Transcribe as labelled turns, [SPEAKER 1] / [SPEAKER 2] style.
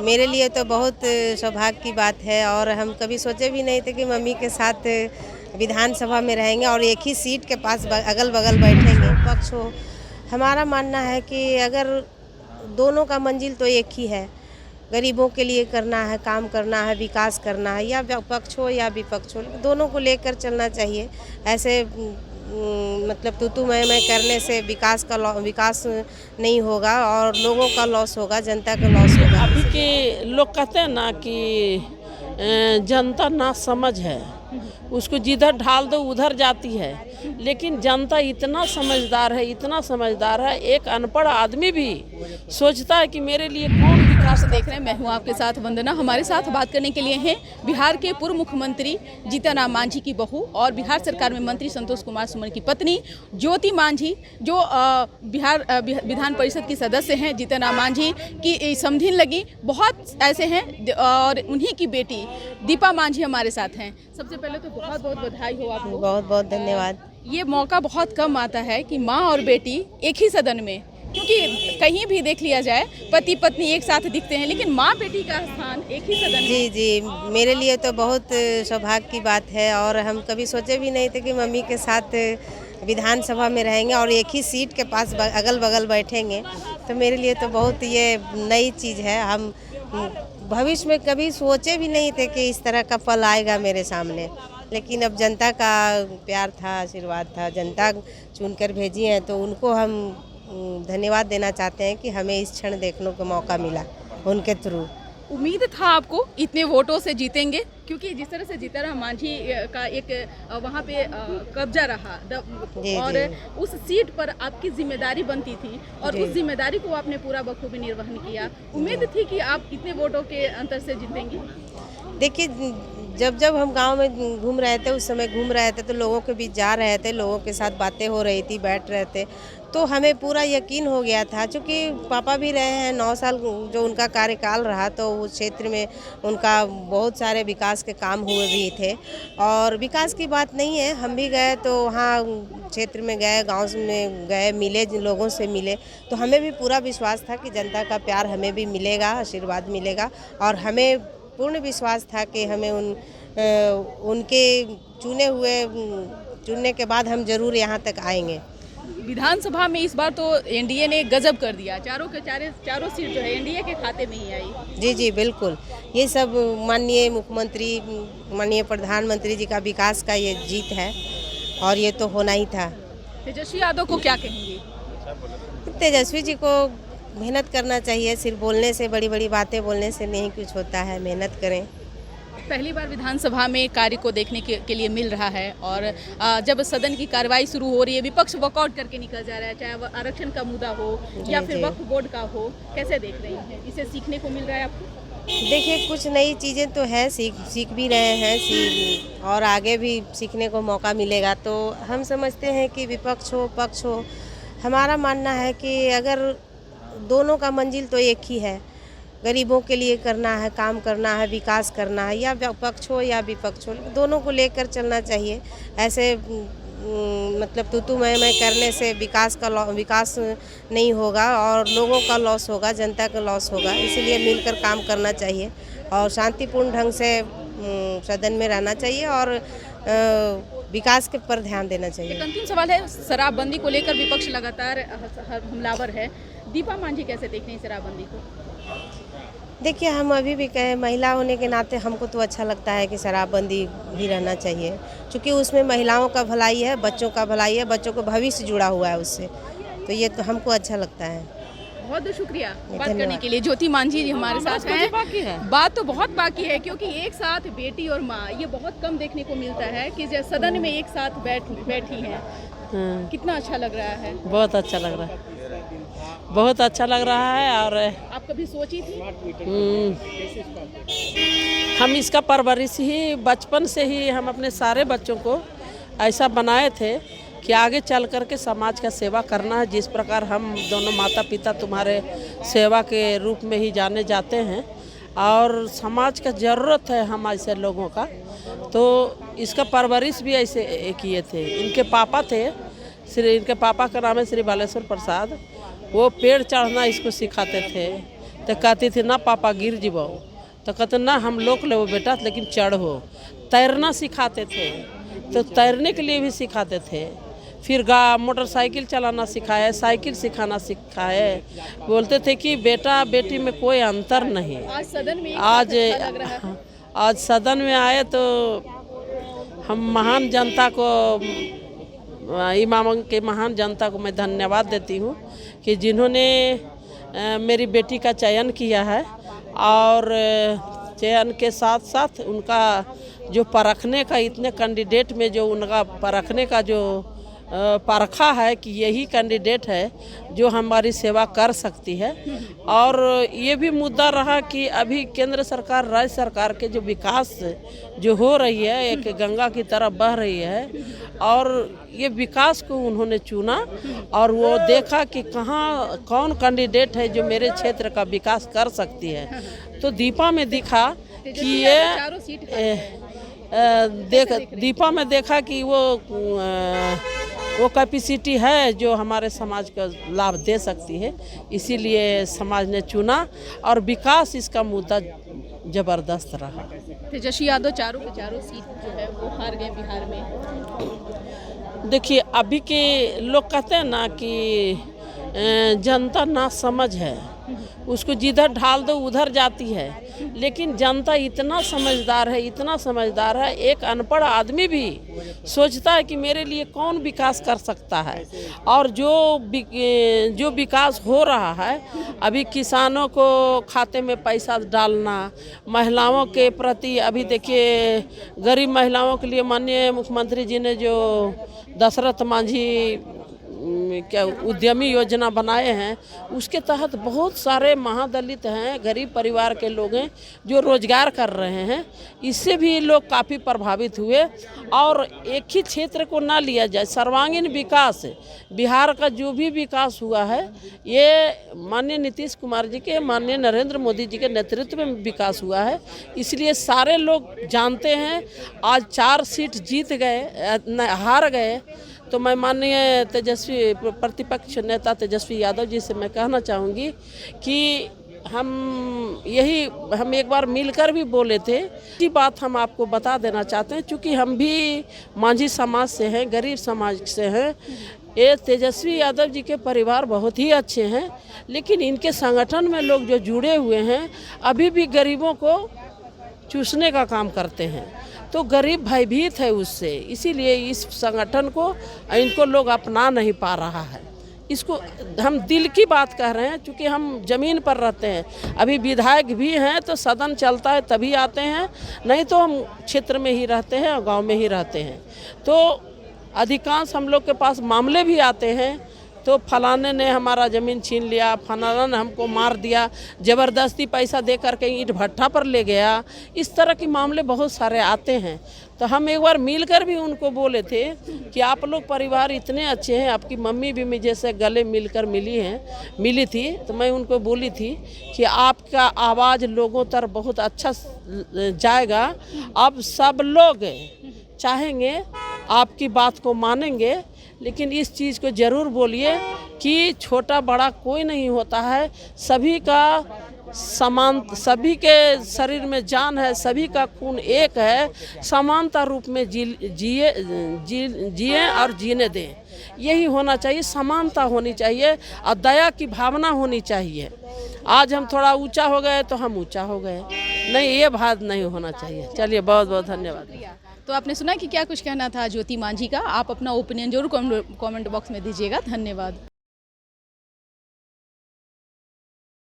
[SPEAKER 1] मेरे लिए तो बहुत सौभाग्य की बात है और हम कभी सोचे भी नहीं थे कि मम्मी के साथ विधानसभा में रहेंगे और एक ही सीट के पास अगल बगल बैठेंगे। पक्ष हो, हमारा मानना है कि अगर दोनों का मंजिल तो एक ही है, गरीबों के लिए करना है, काम करना है, विकास करना है, या पक्ष हो या विपक्ष हो, दोनों को लेकर चलना चाहिए। ऐसे मतलब तू मैं करने से विकास नहीं होगा और लोगों का लॉस होगा, जनता का लॉस होगा।
[SPEAKER 2] अभी के लोग कहते हैं ना कि जनता ना समझ है, उसको जिधर ढाल दो उधर जाती है। लेकिन जनता इतना समझदार है, इतना समझदार है, एक अनपढ़ आदमी भी सोचता है कि मेरे लिए कौन विकास
[SPEAKER 3] देख रहे हैं। मैं हूं आपके साथ वंदना। हमारे साथ बात करने के लिए हैं बिहार के पूर्व मुख्यमंत्री जीतन राम मांझी की बहू और बिहार सरकार में मंत्री संतोष कुमार सुमन की पत्नी ज्योति मांझी, जो बिहार विधान परिषद की सदस्य हैं। जीतन राम मांझी की समधिन लगी, बहुत ऐसे हैं, और उन्हीं की बेटी दीपा मांझी हमारे साथ हैं। सबसे पहले तो बहुत बहुत बधाई हो आपको।
[SPEAKER 1] बहुत बहुत धन्यवाद।
[SPEAKER 3] ये मौका बहुत कम आता है कि माँ और बेटी एक ही सदन में, क्योंकि कहीं भी देख लिया जाए पति पत्नी एक साथ दिखते हैं, लेकिन माँ बेटी का स्थान एक ही सदन में।
[SPEAKER 1] जी, मेरे लिए तो बहुत सौभाग्य की बात है और हम कभी सोचे भी नहीं थे कि मम्मी के साथ विधानसभा में रहेंगे और एक ही सीट के पास अगल बगल बैठेंगे। तो मेरे लिए तो बहुत ये नई चीज़ है। हम भविष्य में कभी सोचे भी नहीं थे कि इस तरह का फल आएगा मेरे सामने, लेकिन अब जनता का प्यार था, आशीर्वाद था, जनता चुनकर भेजी है, तो उनको हम धन्यवाद देना चाहते हैं कि हमें इस क्षण देखने को मौका मिला उनके थ्रू।
[SPEAKER 3] उम्मीद था आपको इतने वोटों से जीतेंगे, क्योंकि जिस तरह से जीतन राम मांझी का एक वहाँ पे कब्जा रहा और उस सीट पर आपकी जिम्मेदारी बनती थी और उस जिम्मेदारी को आपने पूरा बखूबी निर्वहन किया। उम्मीद थी कि आप इतने वोटों के अंतर से जीतेंगी।
[SPEAKER 1] देखिए, जब हम गांव में घूम रहे थे, उस समय घूम रहे थे तो लोगों के बीच जा रहे थे, लोगों के साथ बातें हो रही थी, बैठ रहे थे, तो हमें पूरा यकीन हो गया था। चूँकि पापा भी रहे हैं 9 साल जो उनका कार्यकाल रहा, तो उस क्षेत्र में उनका बहुत सारे विकास के काम हुए भी थे। और विकास की बात नहीं है, हम भी गए तो वहाँ क्षेत्र में गए, गांव में गए, मिले, जिन लोगों से मिले, तो हमें भी पूरा विश्वास था कि जनता का प्यार हमें भी मिलेगा, आशीर्वाद मिलेगा। और हमें पूर्ण विश्वास था कि हमें उनके चुनने के बाद हम जरूर यहाँ तक आएंगे।
[SPEAKER 3] विधानसभा में इस बार तो एनडीए ने गजब कर दिया, चारों सीट जो है एनडीए के खाते में ही आई।
[SPEAKER 1] जी बिल्कुल, ये सब माननीय मुख्यमंत्री, माननीय प्रधानमंत्री जी का विकास का ये जीत है और ये तो होना ही था।
[SPEAKER 3] तेजस्वी यादव को क्या कहेंगे?
[SPEAKER 1] तेजस्वी जी को मेहनत करना चाहिए, सिर्फ बोलने से, बड़ी बड़ी बातें बोलने से नहीं कुछ होता है, मेहनत करें।
[SPEAKER 3] पहली बार विधानसभा में कार्य को देखने के लिए मिल रहा है और जब सदन की कार्रवाई शुरू हो रही है, विपक्ष वॉकआउट करके निकल जा रहा है, चाहे वह आरक्षण का मुद्दा हो या फिर वक्फ बोर्ड का हो, कैसे देख रही हैं? इसे सीखने को मिल रहा है आपको?
[SPEAKER 1] देखिए, कुछ नई चीज़ें तो है, सीख भी रहे हैं, और आगे भी सीखने को मौका मिलेगा। तो हम समझते हैं कि विपक्ष हो पक्ष हो, हमारा मानना है कि अगर दोनों का मंजिल तो एक ही है, गरीबों के लिए करना है, काम करना है, विकास करना है, या पक्ष हो या विपक्ष हो, दोनों को लेकर चलना चाहिए। ऐसे मतलब तू मैं करने से विकास नहीं होगा और लोगों का लॉस होगा, जनता का लॉस होगा। इसीलिए मिलकर काम करना चाहिए और शांतिपूर्ण ढंग से सदन में रहना चाहिए और विकास के पर ध्यान देना चाहिए।
[SPEAKER 3] एक अंतिम सवाल है, शराबबंदी को लेकर विपक्ष लगातार हमलावर है। दीपा मांझी कैसे देख रही हैं शराबबंदी को?
[SPEAKER 1] देखिए, हम अभी भी कहें, महिला होने के नाते हमको तो अच्छा लगता है कि शराबबंदी भी रहना चाहिए, क्योंकि उसमें महिलाओं का भलाई है, बच्चों का भलाई है, बच्चों का भविष्य जुड़ा हुआ है उससे, तो ये तो हमको अच्छा लगता है।
[SPEAKER 3] बहुत बहुत शुक्रिया बात करने के लिए। ज्योति मांझी जी हमारे साथ हैं। बात तो बहुत बाकी है, क्योंकि एक साथ बेटी और माँ, ये बहुत कम देखने को मिलता है कि सदन में एक साथ बैठी हैं। कितना अच्छा लग रहा है?
[SPEAKER 2] बहुत अच्छा लग रहा है, बहुत अच्छा लग रहा है। और
[SPEAKER 3] आप कभी सोची थी?
[SPEAKER 2] हम इसका परवरिश ही बचपन से ही हम अपने सारे बच्चों को ऐसा बनाए थे कि आगे चल कर के समाज का सेवा करना है। जिस प्रकार हम दोनों माता पिता तुम्हारे सेवा के रूप में ही जाने जाते हैं और समाज का ज़रूरत है हम ऐसे लोगों का, तो इसका परवरिश भी ऐसे किए थे। इनके पापा थे, इनके पापा का नाम है श्री बालेश्वर प्रसाद। वो पेड़ चढ़ना इसको सिखाते थे, तो कहती थी ना पापा गिर जीबो, तो कहते ना हम लोग ले बेटा लेकिन चढ़ो। तैरना सिखाते थे तो तैरने के लिए भी सिखाते थे। फिर मोटरसाइकिल चलाना सिखाए, साइकिल सिखाना सिखाए। बोलते थे कि बेटा बेटी में कोई अंतर नहीं।
[SPEAKER 3] आज सदन में
[SPEAKER 2] आज सदन में आए तो हम महान जनता को, इमाम के महान जनता को मैं धन्यवाद देती हूँ कि जिन्होंने मेरी बेटी का चयन किया है और चयन के साथ साथ उनका जो परखने का, इतने कैंडिडेट में जो उनका परखने का जो परखा है कि यही कैंडिडेट है जो हमारी सेवा कर सकती है। और ये भी मुद्दा रहा कि अभी केंद्र सरकार, राज्य सरकार के जो विकास जो हो रही है, एक गंगा की तरफ बह रही है, और ये विकास को उन्होंने चुना और वो देखा कि कहाँ कौन कैंडिडेट है जो मेरे क्षेत्र का विकास कर सकती है। तो दीपा में दिखा कि ये दीपा में देखा कि वो कैपेसिटी है जो हमारे समाज को लाभ दे सकती है, इसीलिए समाज ने चुना और विकास इसका मुद्दा जबरदस्त रहा।
[SPEAKER 3] तेजस्वी यादव चारों के चारों सीट जो है वो हार गए बिहार में।
[SPEAKER 2] देखिए, अभी के लोग कहते हैं ना कि जनता ना समझ है, उसको जिधर ढाल दो उधर जाती है, लेकिन जनता इतना समझदार है, इतना समझदार है, एक अनपढ़ आदमी भी सोचता है कि मेरे लिए कौन विकास कर सकता है। और जो विकास हो रहा है, अभी किसानों को खाते में पैसा डालना, महिलाओं के प्रति, अभी देखिए गरीब महिलाओं के लिए माननीय मुख्यमंत्री जी ने जो दशरथ मांझी क्या उद्यमी योजना बनाए हैं, उसके तहत बहुत सारे महादलित हैं, गरीब परिवार के लोग हैं जो रोजगार कर रहे हैं। इससे भी लोग काफ़ी प्रभावित हुए। और एक ही क्षेत्र को ना लिया जाए, सर्वांगीण विकास, बिहार का जो भी विकास हुआ है ये माननीय नीतीश कुमार जी के, माननीय नरेंद्र मोदी जी के नेतृत्व में विकास हुआ है। इसलिए सारे लोग जानते हैं। आज 4 सीट जीत गए, हार गए, तो मैं माननीय तेजस्वी प्रतिपक्ष नेता तेजस्वी यादव जी से मैं कहना चाहूँगी कि हम एक बार मिलकर भी बोले थे। ये बात हम आपको बता देना चाहते हैं, क्योंकि हम भी मांझी समाज से हैं, गरीब समाज से हैं। ये तेजस्वी यादव जी के परिवार बहुत ही अच्छे हैं, लेकिन इनके संगठन में लोग जो जुड़े हुए हैं अभी भी गरीबों को चूसने का काम करते हैं। तो गरीब भयभीत है उससे, इसीलिए इस संगठन को इनको लोग अपना नहीं पा रहा है। इसको हम दिल की बात कह रहे हैं, क्योंकि हम ज़मीन पर रहते हैं। अभी विधायक भी हैं तो सदन चलता है तभी आते हैं, नहीं तो हम क्षेत्र में ही रहते हैं और गांव में ही रहते हैं। तो अधिकांश हम लोग के पास मामले भी आते हैं, तो फलाने ने हमारा ज़मीन छीन लिया, फलाना ने हमको मार दिया, ज़बरदस्ती पैसा दे करके ईंट भट्ठा पर ले गया, इस तरह के मामले बहुत सारे आते हैं। तो हम एक बार मिलकर भी उनको बोले थे कि आप लोग परिवार इतने अच्छे हैं, आपकी मम्मी भी मुझे से गले मिलकर मिली थी, तो मैं उनको बोली थी कि आपका आवाज़ लोगों तक बहुत अच्छा जाएगा। अब सब लोग चाहेंगे, आपकी बात को मानेंगे, लेकिन इस चीज़ को ज़रूर बोलिए कि छोटा बड़ा कोई नहीं होता है, सभी का समान, सभी के शरीर में जान है, सभी का खून एक है, समानता रूप में जिए और जीने दें। यही होना चाहिए, समानता होनी चाहिए और दया की भावना होनी चाहिए। आज हम थोड़ा ऊंचा हो गए तो हम ऊंचा हो गए, नहीं, ये बात नहीं होना चाहिए। चलिए, बहुत बहुत धन्यवाद।
[SPEAKER 3] तो आपने सुना कि क्या कुछ कहना था ज्योति मांझी का। आप अपना ओपिनियन जरूर कमेंट बॉक्स में दीजिएगा। धन्यवाद।